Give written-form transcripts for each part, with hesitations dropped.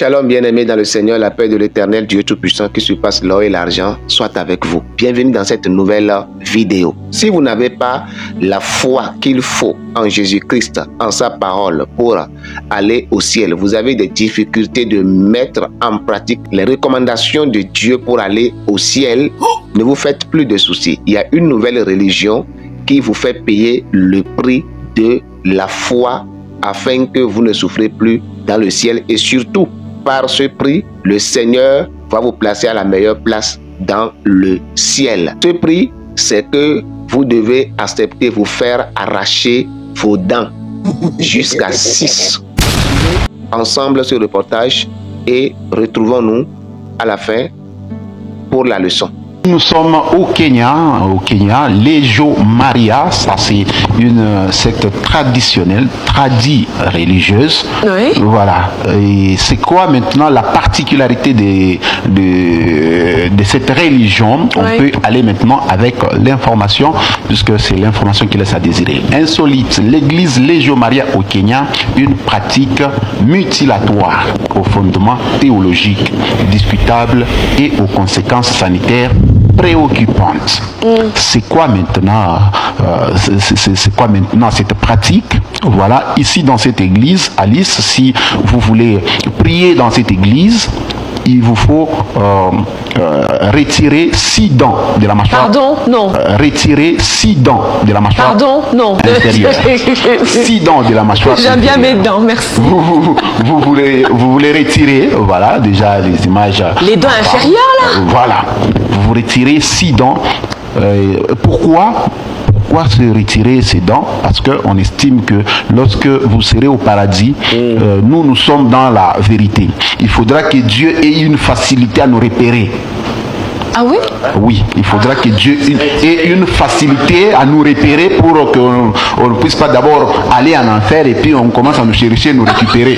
Shalom bien-aimés dans le Seigneur, la paix de l'Éternel, Dieu Tout-Puissant qui surpasse l'or et l'argent, soit avec vous. Bienvenue dans cette nouvelle vidéo. Si vous n'avez pas la foi qu'il faut en Jésus-Christ, en sa parole pour aller au ciel, vous avez des difficultés de mettre en pratique les recommandations de Dieu pour aller au ciel, ne vous faites plus de soucis. Il y a une nouvelle religion qui vous fait payer le prix de la foi afin que vous ne souffrez plus dans le ciel et surtout, par ce prix, le Seigneur va vous placer à la meilleure place dans le ciel. Ce prix, c'est que vous devez accepter vous faire arracher vos dents jusqu'à 6. Ensemble ce reportage et retrouvons-nous à la fin pour la leçon. Nous sommes au Kenya, Legio Maria, ça c'est une secte traditionnelle, religieuse. Oui. Voilà. Et c'est quoi maintenant la particularité de cette religion? On peut aller maintenant avec l'information, puisque c'est l'information qui laisse à désirer. Insolite, l'église Legio Maria au Kenya, une pratique mutilatoire au fondement théologique discutable et aux conséquences sanitaires préoccupante. C'est quoi maintenant cette pratique? Voilà, ici dans cette église, Alice, si vous voulez prier dans cette église, il vous faut retirer 6 dents de la mâchoire. Pardon, non. Retirer 6 dents de la mâchoire. Pardon, non. Intérieure. 6 dents de la mâchoire. J'aime bien mes dents, merci. Vous voulez retirer, voilà, déjà les images. Les dents inférieures là. Voilà. Vous retirez 6 dents. Pourquoi se retirer ces dents? Parce qu'on estime que lorsque vous serez au paradis, nous sommes dans la vérité. Il faudra que Dieu ait une facilité à nous repérer. Ah oui? Oui, il faudra que Dieu ait une facilité à nous repérer pour qu'on ne puisse pas d'abord aller en enfer et puis on commence à nous chercher, nous récupérer.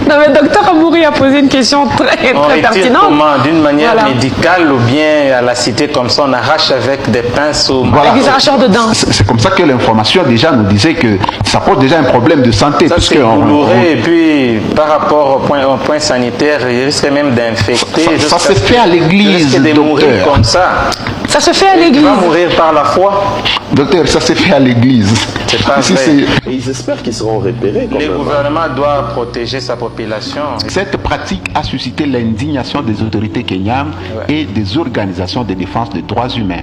Non mais docteur Amouri a posé une question très pertinente. Comment? D'une manière médicale ou bien à la cité comme ça, on arrache avec des pinceaux? Voilà. Avec des arracheurs de dents. C'est comme ça que l'information déjà nous disait que ça pose déjà un problème de santé. Ça c'est douloureux et puis par rapport au point sanitaire, il risque même d'infecter. Ça se fait à l'église, docteur. Comme ça. Ça se fait à l'église. Il va mourir par la foi. Docteur, ça se fait à l'église. C'est pas vrai. Et ils espèrent qu'ils seront repérés. Le gouvernement doit protéger sa population. Cette pratique a suscité l'indignation des autorités kenyanes et des organisations de défense des droits humains.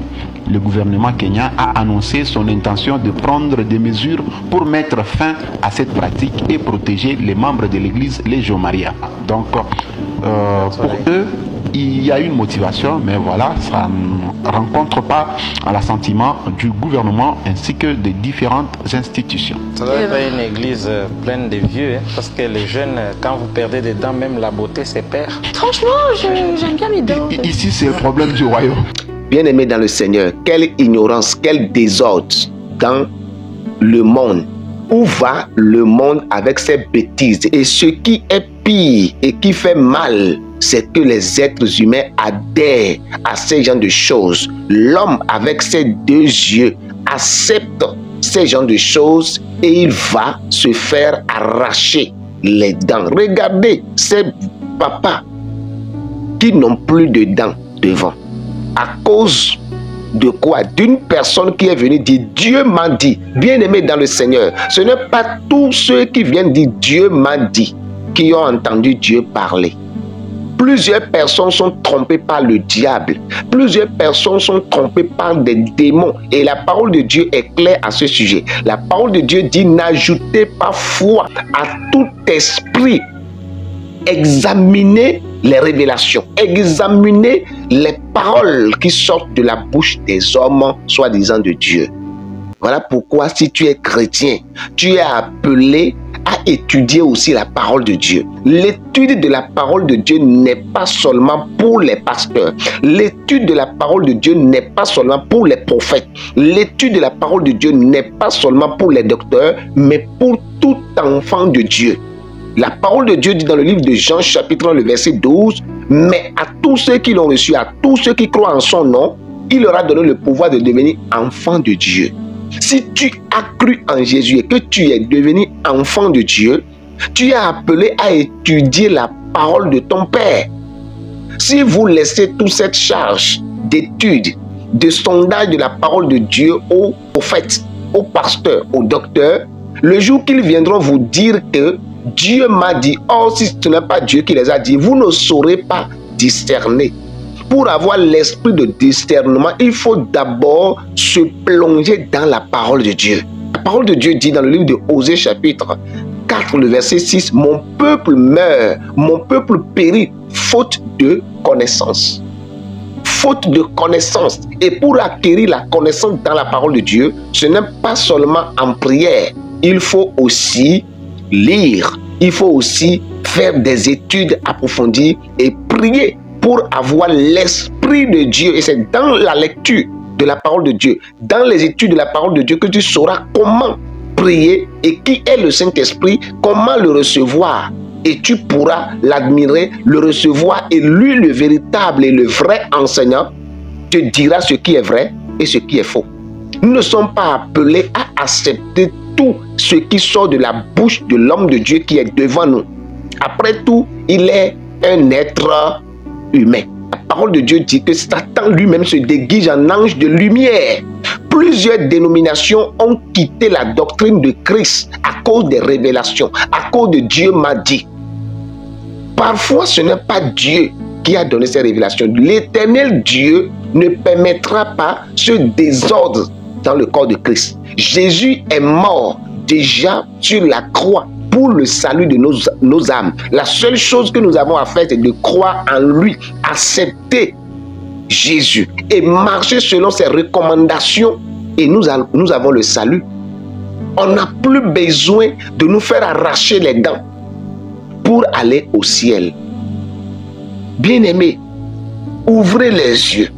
Le gouvernement kenyan a annoncé son intention de prendre des mesures pour mettre fin à cette pratique et protéger les membres de l'église Legio Maria. Donc, pour eux, il y a une motivation, mais voilà, ça ne rencontre pas l'assentiment du gouvernement ainsi que des différentes institutions. Ça doit être une église pleine de vieux, hein, parce que les jeunes, quand vous perdez des dents, même la beauté se perd. Franchement, j'aime bien mes dents. Ici, c'est le problème du royaume. Bien-aimés dans le Seigneur, quelle ignorance, quel désordre dans le monde. Où va le monde avec ses bêtises? Et ce qui est pire et qui fait mal, c'est que les êtres humains adhèrent à ces genres de choses. L'homme avec ses 2 yeux accepte ces genres de choses et il va se faire arracher les dents. Regardez ces papas qui n'ont plus de dents devant. À cause de quoi? D'une personne qui est venue dire Dieu m'a dit. Bien-aimé dans le Seigneur, ce n'est pas tous ceux qui viennent dire Dieu m'a dit qui ont entendu Dieu parler. Plusieurs personnes sont trompées par le diable. Plusieurs personnes sont trompées par des démons. Et la parole de Dieu est claire à ce sujet. La parole de Dieu dit n'ajoutez pas foi à tout esprit. Examinez les révélations, examinez les paroles qui sortent de la bouche des hommes, soi-disant de Dieu. Voilà pourquoi si tu es chrétien, tu es appelé à étudier aussi la parole de Dieu. L'étude de la parole de Dieu n'est pas seulement pour les pasteurs. L'étude de la parole de Dieu n'est pas seulement pour les prophètes. L'étude de la parole de Dieu n'est pas seulement pour les docteurs, mais pour tout enfant de Dieu. La parole de Dieu dit dans le livre de Jean, chapitre 1, le verset 12, « Mais à tous ceux qui l'ont reçu, à tous ceux qui croient en son nom, il leur a donné le pouvoir de devenir enfants de Dieu. » Si tu as cru en Jésus et que tu es devenu enfant de Dieu, Tu es appelé à étudier la parole de ton Père. Si vous laissez toute cette charge d'étude, de sondage de la parole de Dieu aux prophètes, aux pasteurs, aux docteurs, le jour qu'ils viendront vous dire que Dieu m'a dit, or si ce n'est pas Dieu qui les a dit, vous ne saurez pas discerner. Pour avoir l'esprit de discernement, il faut d'abord se plonger dans la parole de Dieu. La parole de Dieu dit dans le livre de Osée chapitre 4, le verset 6, « Mon peuple meurt, mon peuple périt, faute de connaissance. » Faute de connaissance. Et pour acquérir la connaissance dans la parole de Dieu, ce n'est pas seulement en prière. Il faut aussi lire. Il faut aussi faire des études approfondies et prier pour avoir l'esprit de Dieu. Et c'est dans la lecture de la parole de Dieu, dans les études de la parole de Dieu, que tu sauras comment prier et qui est le Saint-Esprit, comment le recevoir. Et tu pourras l'admirer, le recevoir, et lui, le véritable et le vrai enseignant, te dira ce qui est vrai et ce qui est faux. Nous ne sommes pas appelés à accepter tout ce qui sort de la bouche de l'homme de Dieu qui est devant nous. Après tout, il est un être humain. La parole de Dieu dit que Satan lui-même se déguise en ange de lumière. Plusieurs dénominations ont quitté la doctrine de Christ à cause des révélations, à cause de Dieu m'a dit. Parfois, ce n'est pas Dieu qui a donné ces révélations. L'Éternel Dieu ne permettra pas ce désordre dans le corps de Christ. Jésus est mort déjà sur la croix pour le salut de nos âmes. La seule chose que nous avons à faire, c'est de croire en lui, accepter Jésus et marcher selon ses recommandations, et nous avons le salut. On n'a plus besoin de nous faire arracher les dents pour aller au ciel. Bien-aimés, ouvrez les yeux.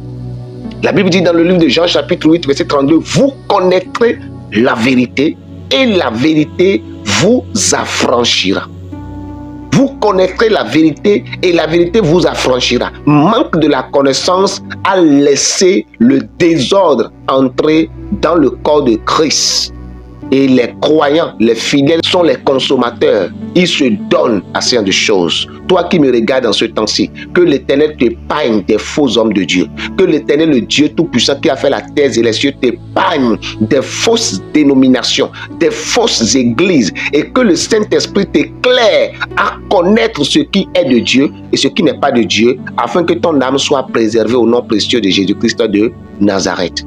La Bible dit dans le livre de Jean chapitre 8 verset 32, vous connaîtrez la vérité et la vérité vous affranchira. Vous connaîtrez la vérité et la vérité vous affranchira. Manque de la connaissance a laissé le désordre entrer dans le corps de Christ. Et les croyants, les fidèles sont les consommateurs. Ils se donnent à ce genre de choses. Toi qui me regardes en ce temps-ci, que l'Éternel t'épargne des faux hommes de Dieu. Que l'Éternel, le Dieu Tout-Puissant qui a fait la terre et les cieux, t'épargne des fausses dénominations, des fausses églises. Et que le Saint-Esprit t'éclaire à connaître ce qui est de Dieu et ce qui n'est pas de Dieu, afin que ton âme soit préservée au nom précieux de Jésus-Christ de Nazareth.